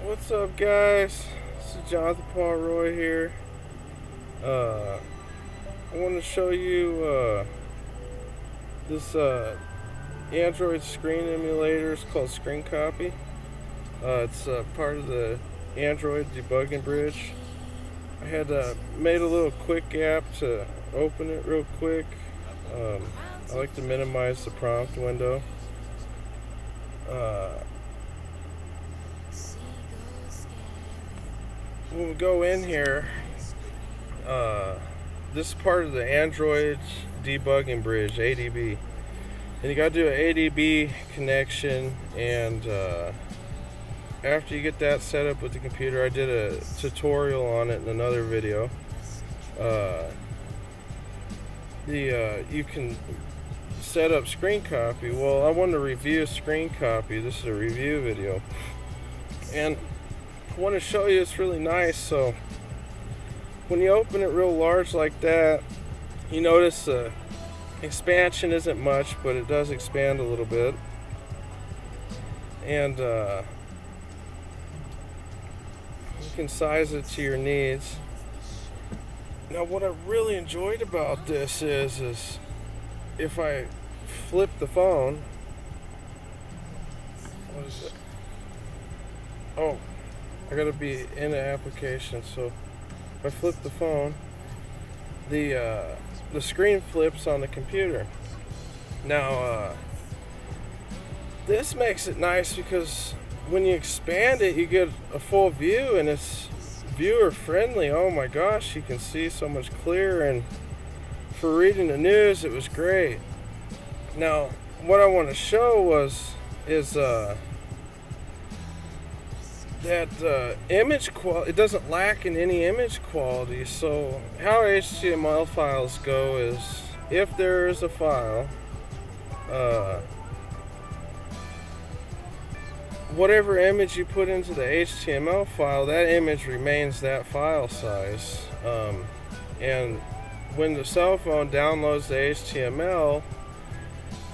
What's up, guys? This is Jonathan Paul Roy here. I want to show you this Android screen emulator. It's called Scrcpy. It's part of the Android debugging bridge. I had made a little quick app to open it real quick. I like to minimize the prompt window. When we go in here, this is part of the Android debugging bridge, ADB. And you got to do an ADB connection, and after you get that set up with the computer, I did a tutorial on it in another video. You can set up Scrcpy. Well, I wanted to review Scrcpy. This is a review video, and I want to show you it's really nice. So when you open it real large like that, you notice the expansion isn't much, but it does expand a little bit, and you can size it to your needs. Now, what I really enjoyed about this is if I flip the phone, what is it? Oh, I gotta be in the application. So if I flip the phone, the screen flips on the computer. Now, this makes it nice because when you expand it, you get a full view, and it's viewer friendly. Oh my gosh, you can see so much clearer, and for reading the news, it was great. Now, what I want to show is that image quality. It doesn't lack in any image quality. So how HTML files go is, if there is a file, whatever image you put into the HTML file, that image remains that file size. And when the cell phone downloads the HTML,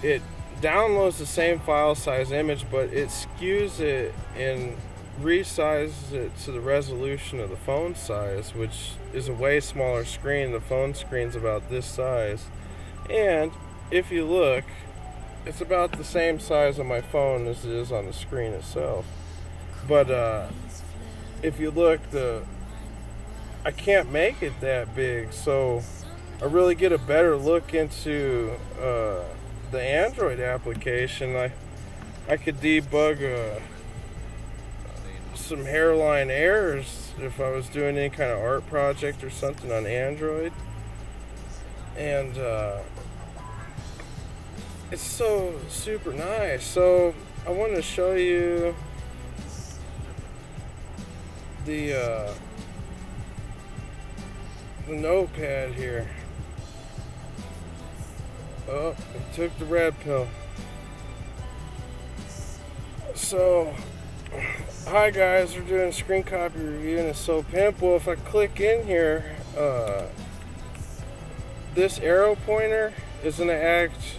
it downloads the same file size image, but it skews it and resizes it to the resolution of the phone size, which is a way smaller screen. The phone screen's about this size, and if you look, it's about the same size on my phone as it is on the screen itself. But if you look, I can't make it that big, so I really get a better look into the Android application. I could debug some hairline errors if I was doing any kind of art project or something on Android, and it's so super nice. So I want to show you the notepad here. Oh, I took the red pill. So, hi guys, we're doing a Scrcpy review, and it's so pimp. Well, if I click in here, this arrow pointer is going to act.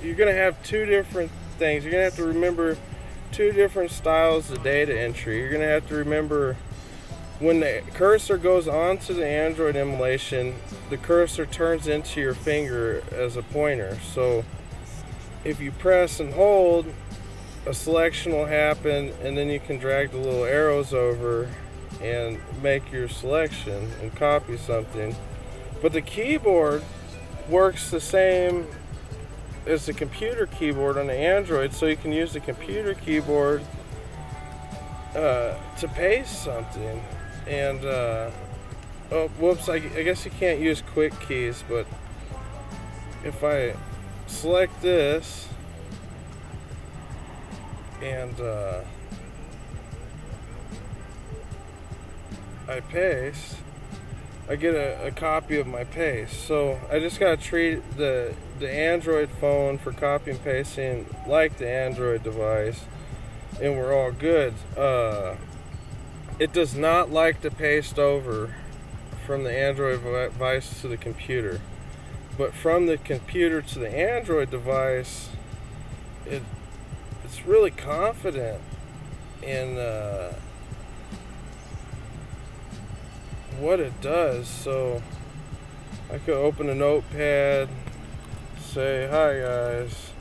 You're going to have two different things. You're going to have to remember two different styles of data entry. You're going to have to remember when the cursor goes onto the Android emulation, the cursor turns into your finger as a pointer. So if you press and hold, a selection will happen, and then you can drag the little arrows over and make your selection and copy something. But the keyboard works the same as the computer keyboard on the Android, so you can use the computer keyboard to paste something. And oh, whoops, I guess you can't use quick keys, but if I select this and I paste, I get a copy of my paste. So I just gotta treat the Android phone for copy and pasting like the Android device, and we're all good. It does not like to paste over from the Android device to the computer, but from the computer to the Android device, it's really confident and what it does. So I could open a notepad, say, hi guys,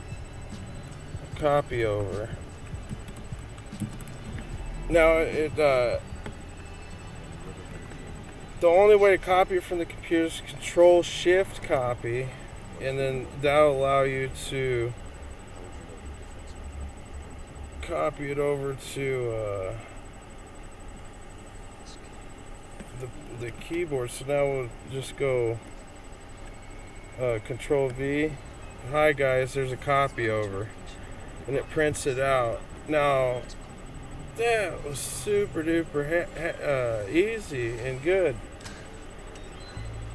copy over. Now the only way to copy from the computer is Control-Shift copy, and then that'll allow you to copy it over to the keyboard. So now we'll just go Control-V. Hi guys, there's a copy over, and it prints it out. Now that was super duper easy and good.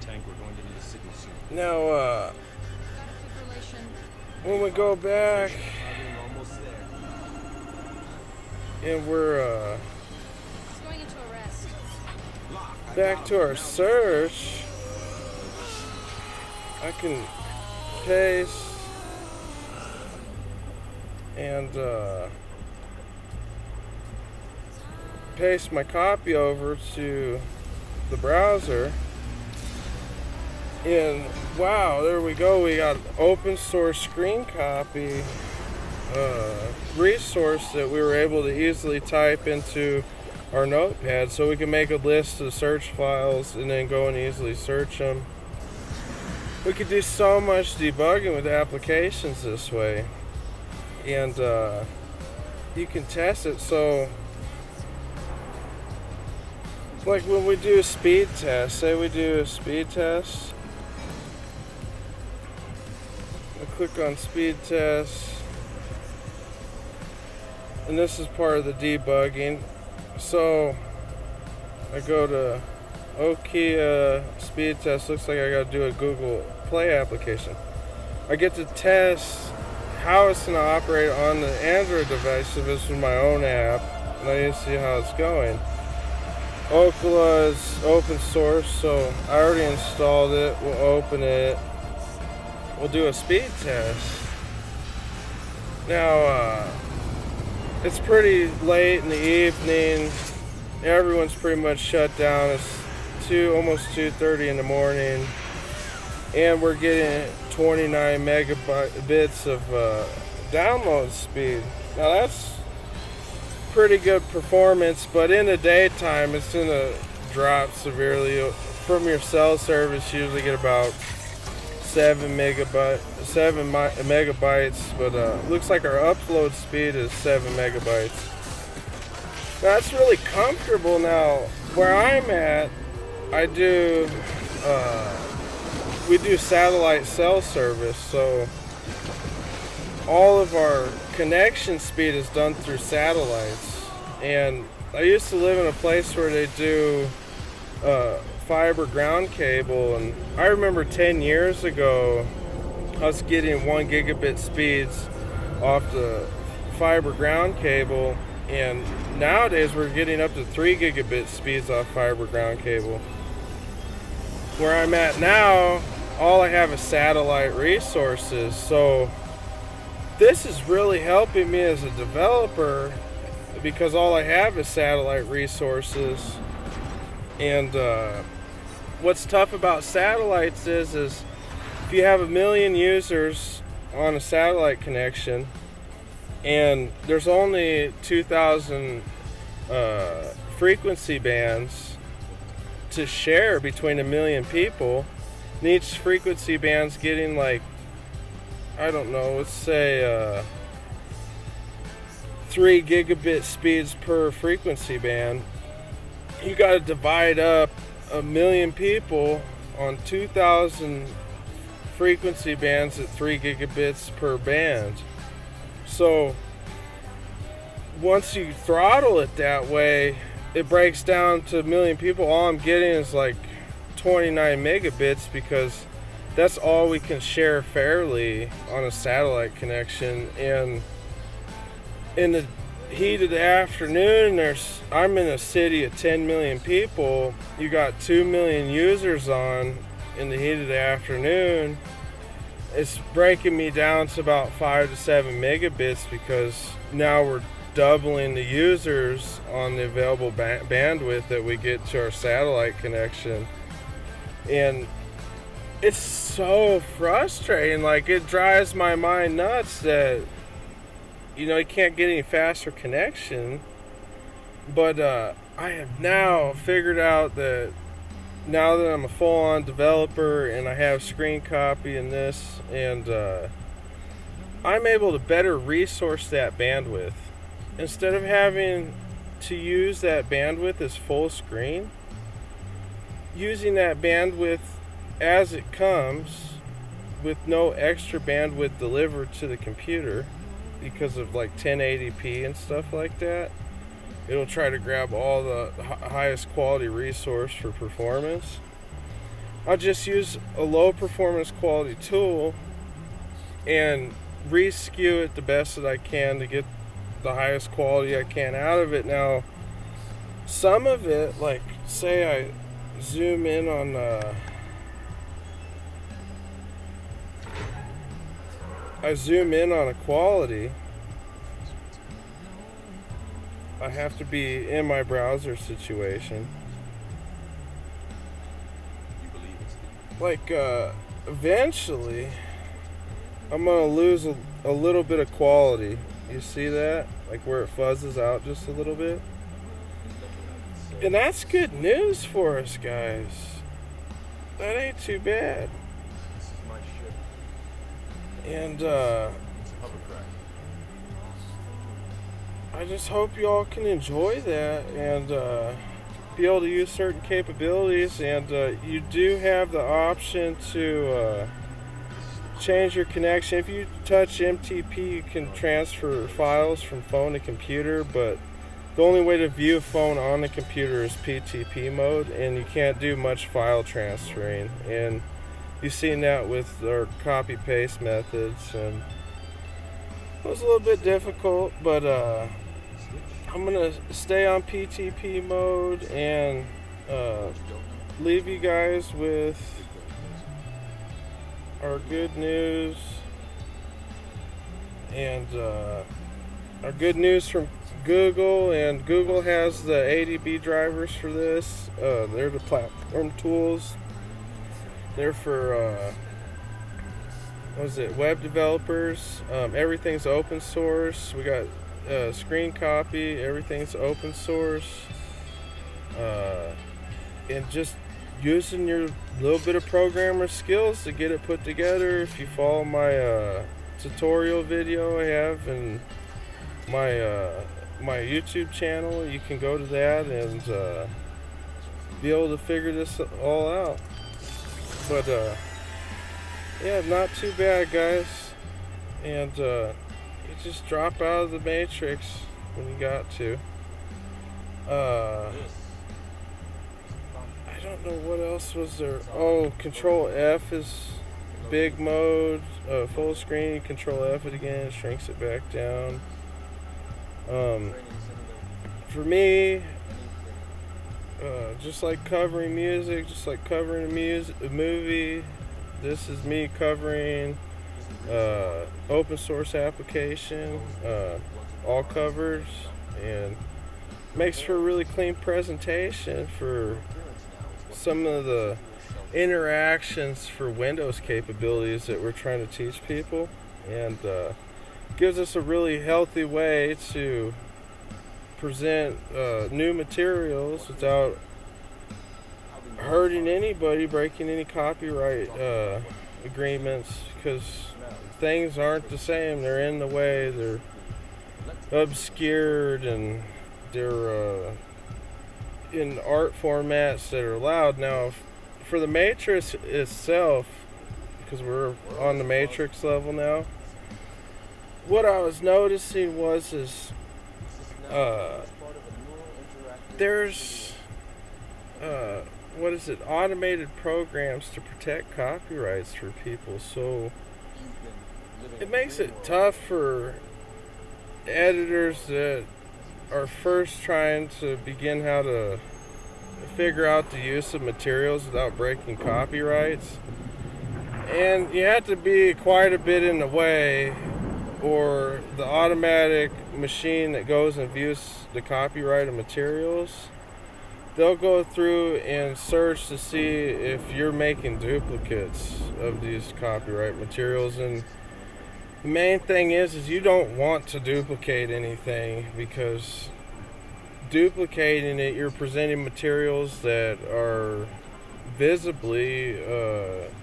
Tank, we're going to need a signal soon. Now when we go back and we're going into arrest. back to our search, I can paste and paste my copy over to the browser, and wow, there we go. We got open source Scrcpy resource that we were able to easily type into our notepad, so we can make a list of search files and then go and easily search them. We could do so much debugging with applications this way, and you can test it. So like when we do a speed test, say we do a speed test, I click on speed test, and this is part of the debugging. So I go to OK speed test. Looks like I gotta do a Google Play application. I get to test how it's gonna operate on the Android device if it's my own app, and I need to see how it's going. Okla is open source, so I already installed it. We'll open it. We'll do a speed test. Now, it's pretty late in the evening. Everyone's pretty much shut down. It's almost 2:30 in the morning, and we're getting 29 megabits of download speed. Now that's pretty good performance, but in the daytime it's gonna drop severely. From your cell service, you usually get about 7 megabytes, but looks like our upload speed is 7 megabytes. That's really comfortable. Now where I'm at, we do satellite cell service, so all of our connection speed is done through satellites. And I used to live in a place where they do fiber ground cable, and I remember 10 years ago us getting 1 gigabit speeds off the fiber ground cable, and nowadays we're getting up to 3 gigabit speeds off fiber ground cable. Where I'm at now, all I have is satellite resources, so this is really helping me as a developer because all I have is satellite resources. And what's tough about satellites is if you have 1 million users on a satellite connection and there's only 2,000 frequency bands to share between 1 million people, and each frequency band's getting like, I don't know, let's say 3 gigabit speeds per frequency band. You got to divide up 1 million people on 2,000 frequency bands at 3 gigabits per band. So once you throttle it that way, it breaks down to 1 million people. All I'm getting is like 29 megabits because that's all we can share fairly on a satellite connection. And in the heat of the afternoon, I'm in a city of 10 million people. You got 2 million users on in the heat of the afternoon. It's breaking me down to about 5 to 7 megabits because now we're doubling the users on the available bandwidth that we get to our satellite connection. And it's so frustrating. Like, it drives my mind nuts that, you can't get any faster connection. But I have now figured out that now that I'm a full-on developer and I have Scrcpy and this, and I'm able to better resource that bandwidth. Instead of having to use that bandwidth as full screen, using that bandwidth as it comes with no extra bandwidth delivered to the computer because of like 1080p and stuff like that. It'll try to grab all the highest quality resource for performance. I'll just use a low performance quality tool and re-skew it the best that I can to get the highest quality I can out of it. Now, some of it, like say I zoom in on a quality, I have to be in my browser situation. Like, eventually, I'm gonna lose a little bit of quality. You see that? Like where it fuzzes out just a little bit. And that's good news for us, guys. That ain't too bad. And, I just hope you all can enjoy that and be able to use certain capabilities. And you do have the option to change your connection. If you touch MTP, you can transfer files from phone to computer, but the only way to view a phone on the computer is PTP mode, and you can't do much file transferring. And you've seen that with our copy paste methods, and it was a little bit difficult, but I'm gonna stay on PTP mode and leave you guys with our good news, and our good news from Google. And Google has the ADB drivers for this. They're the platform tools. They're for web developers. Everything's open source. We got Scrcpy. Everything's open source. And just using your little bit of programmer skills to get it put together. If you follow my tutorial video I have in my YouTube channel, you can go to that and be able to figure this all out. But yeah, not too bad, guys. And you just drop out of the matrix when you got to. I don't know what else was there. Oh, Control F is big mode, full screen. Control F it again, it shrinks it back down. For me, just like covering music, just like covering a movie, this is me covering open source application, all covers, and makes for a really clean presentation for some of the interactions for Windows capabilities that we're trying to teach people, and gives us a really healthy way to present new materials without hurting anybody, breaking any copyright agreements, because things aren't the same. They're in the way, they're obscured, and they're in art formats that are allowed. Now, for the matrix itself, because we're on the matrix level now, what I was noticing was there's automated programs to protect copyrights for people, so it makes it tough for editors that are first trying to begin how to figure out the use of materials without breaking copyrights. And you have to be quite a bit in the way or the automatic machine that goes and views the copyrighted materials, they'll go through and search to see if you're making duplicates of these copyright materials. And the main thing is you don't want to duplicate anything, because duplicating it, you're presenting materials that are visibly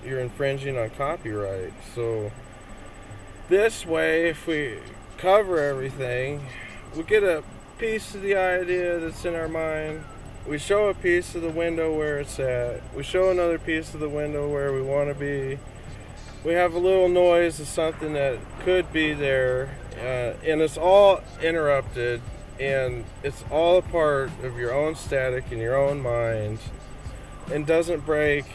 you're infringing on copyright. So this way, if we cover everything, we get a piece of the idea that's in our mind. We show a piece of the window where it's at. We show another piece of the window where we want to be. We have a little noise of something that could be there, and it's all interrupted, and it's all a part of your own static in your own mind, and doesn't break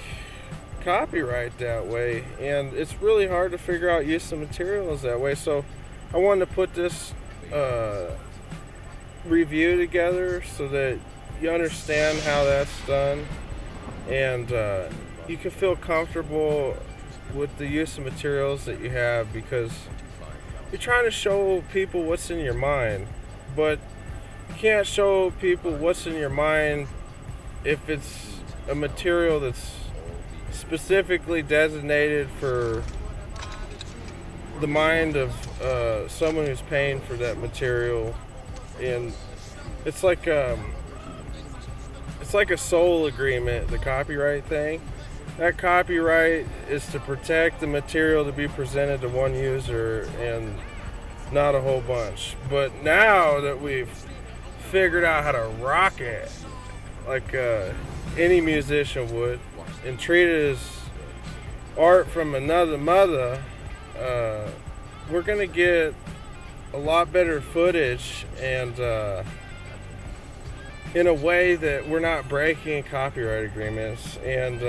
copyright that way. And it's really hard to figure out use of materials that way. So I wanted to put this review together so that you understand how that's done, and you can feel comfortable with the use of materials that you have, because you're trying to show people what's in your mind. But you can't show people what's in your mind if it's a material that's specifically designated for the mind of someone who's paying for that material. And it's like a sole agreement, the copyright thing. That copyright is to protect the material to be presented to one user and not a whole bunch. But now that we've figured out how to rock it like any musician would, and treat it as art from another mother, we're gonna get a lot better footage, and in a way that we're not breaking copyright agreements. And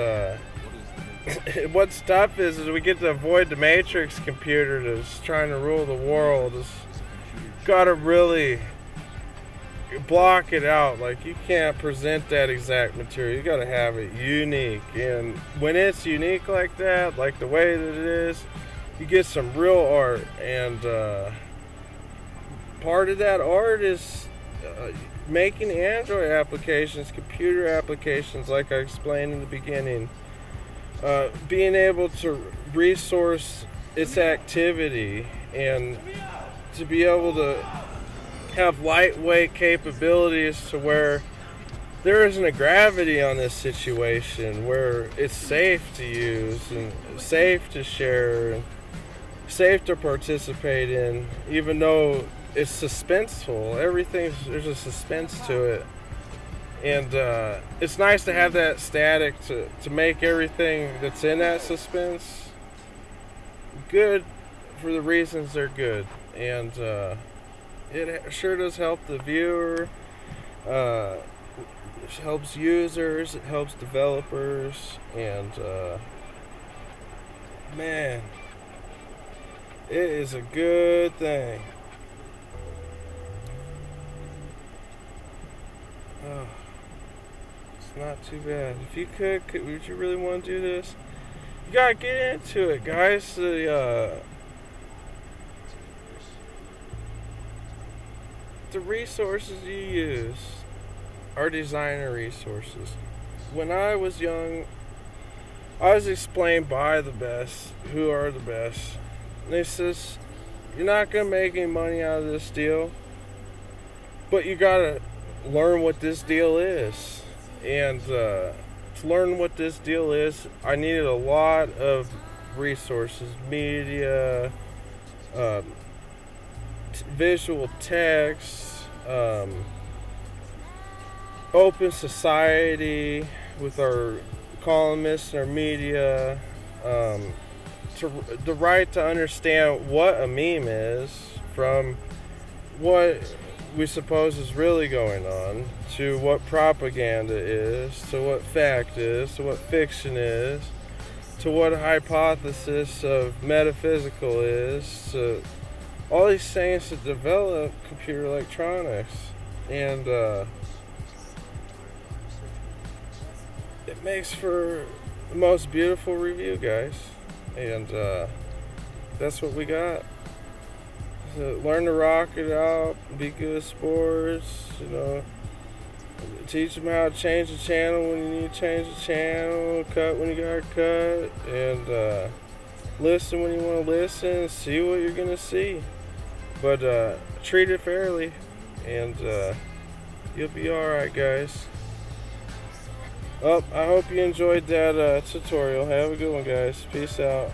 what's tough is we get to avoid the Matrix computer that's trying to rule the world. It's gotta really block it out. Like, you can't present that exact material. You gotta have it unique. And when it's unique like that, like the way that it is, you get some real art. And part of that art is making Android applications, computer applications, like I explained in the beginning. Being able to resource its activity, and to be able to have lightweight capabilities to where there isn't a gravity on this situation, where it's safe to use and safe to share and safe to participate in, even though it's suspenseful. There's a suspense to it. And it's nice to have that static to make everything that's in that suspense good for the reasons they're good. And it sure does help the viewer. It helps users. It helps developers. And man, it is a good thing. Oh. Not too bad. If you could, would you really want to do this? You gotta get into it, guys. The resources you use are designer resources. When I was young, I was explained by the best who are the best. And they says, you're not gonna make any money out of this deal, but you gotta learn what this deal is. And to learn what this deal is, I needed a lot of resources, media, visual text, open society with our columnists and our media, the right to understand what a meme is from what we suppose is really going on, to what propaganda is, to what fact is, to what fiction is, to what hypothesis of metaphysical is, to all these things that develop computer electronics. And it makes for the most beautiful review, guys. And that's what we got. learn to rock it out, be good sports, you know. Teach them how to change the channel when you need to change the channel, cut when you gotta cut, and listen when you want to listen, see what you're gonna see. But treat it fairly, and you'll be alright, guys. Well, I hope you enjoyed that tutorial. Have a good one, guys. Peace out.